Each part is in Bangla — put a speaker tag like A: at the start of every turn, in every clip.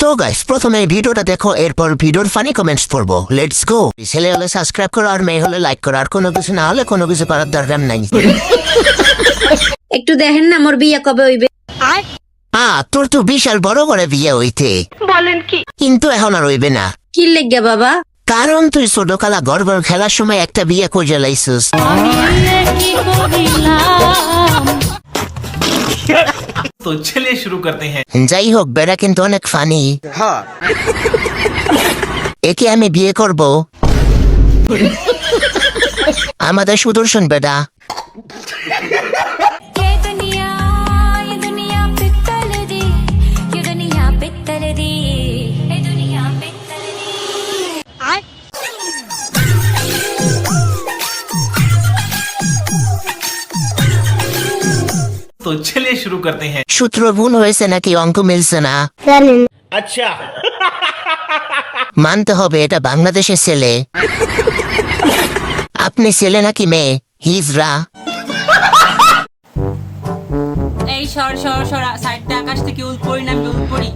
A: তো গাইস প্রথমে এই ভিডিওটা দেখো, এরপর ভিডিওর ফানি কমেন্টস পড়বো। Let's go. ছেলে হলে সাবস্ক্রাইব করো, আর মেয়ে হলে লাইক করো, আর কোনো কিছু না হলে কোনো কিছু করার দরকার নাই।
B: একটু দেখেন না মোর বিয়ে কবে হইবে।
A: তোর তো বিশাল বড় করে বিয়ে হইতে,
B: বলেন কি?
A: কিন্তু এখন আর হইবে না।
B: কি লেগে বাবা?
A: কারণ তুই ছোটকালা গড়বড় খেলার সময় একটা বিয়ে করে লাইছিস।
C: तो चलिए शुरू करते हैं।
A: যাই হোক, বেড়া কিন্তু অনেক ফানি। একে আমি বিয়ে করব। আমাদের সুদর্শন বেড়া।
C: तो चलिए शुरू करते हैं।
A: সূত্র ভুল হয়েছে নাকি অঙ্ক মিলছে না?
C: अच्छा
A: মানতে হবে এটা বাংলাদেশের ছেলে। আপনি ছেলে নাকি মেয়ে? হিজরা।
D: এই সর সর সর সাইডটা আকাশ থেকে উল পড়ি না উল পড়ি।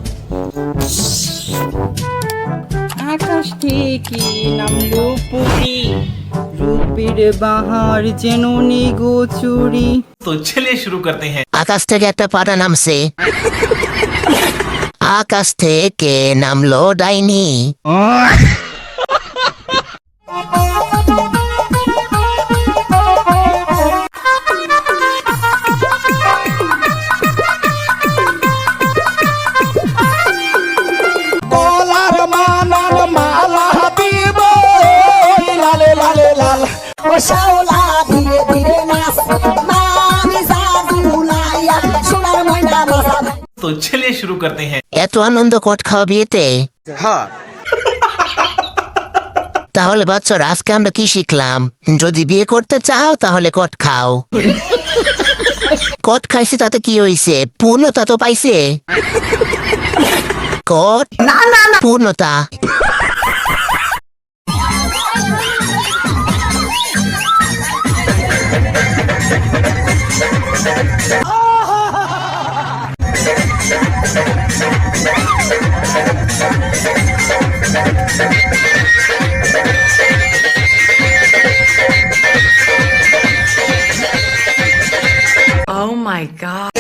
E: আকাশ থেকে নামলো পরি, রূপের বাহার যেন নিগো চুরি।
C: तो चलिए शुरू करते हैं।
A: আকাশ থেকে একটা পাটা নামছে। আকাশ থেকে নামলো ডাইনি।
F: গলার মালার মালা দিব লালে লালে লাল ও শাওলা ধীরে ধীরে নাচ মামি জাদু লাইয়া সোনার ময়না বাসা।
C: तो चलिए शुरू करते हैं।
A: এত আনন্দ কট খাওয়া বিয়েতে? তাহলে বাচ্চারা আজকে আমরা কি শিখলাম? যদি বিয়ে করতে চাও তাহলে কট খাও। কট খাইছে তাতে কি হইছে? পূর্ণতা তো পাইছে। কট না না না পূর্ণতা।
D: Oh my god.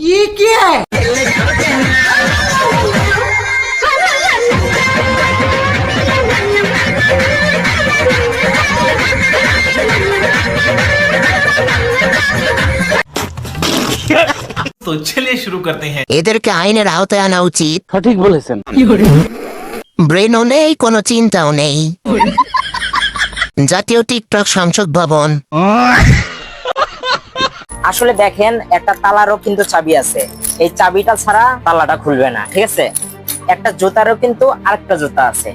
F: ये क्या है?
C: तो चलिए शुरू करते हैं।
A: এদেরকে আইনের আওতায় আনা উচিত।
E: সঠিক বলেছেন।
A: ব্রেনও নেই, কোনো চিন্তাও নেই। জাতীয় টিকটক সংসদ ভবন।
G: আসলে দেখেন একটা তালারও কিন্তু চাবি আছে, এই চাবিটা ছাড়া তালাটা খুলবে না, ঠিক আছে? একটা জুতারও কিন্তু আরেকটা জুতা আছে,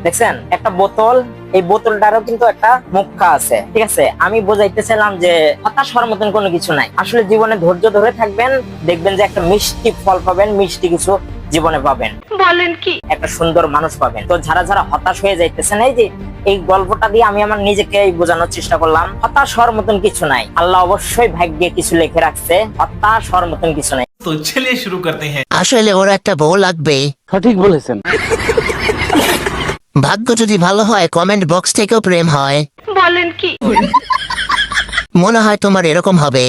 G: দেখছেন? একটা বোতল, এই বোতলটারও কিন্তু একটা মুখা আছে, ঠিক আছে? আমি বোঝাইতেছিলাম যে হতাশ হওয়ার মতন কোনো কিছু নাই। আসলে জীবনে ধৈর্য ধরে থাকবেন, দেখবেন যে একটা মিষ্টি ফল পাবেন, মিষ্টি কিছু জীবনে পাবেন।
B: বলেন কি?
G: একটা সুন্দর মানুষ পাবেন। তো যারা যারা হতাশ হয়ে যাইতেছেন, এই যে এই গল্পটা দিয়ে আমি আমার নিজেকে বোঝানোর চেষ্টা করলাম, হতাশ হওয়ার মতন কিছু নাই। আল্লাহ অবশ্যই ভাগ্যে কিছু লিখে রাখছে, হতাশ হওয়ার মতন কিছু নাই।
C: तो चलिए शुरू करते हैं।
A: আসলে ওর একটা বউ লাগবে।
E: সঠিক বলেছেন।
A: ভাগ্য যদি ভালো হয় কমেন্ট বক্স থেকেও প্রেম হয়।
B: বলেন কি?
A: মনে হয় তোমার এরকম হবে।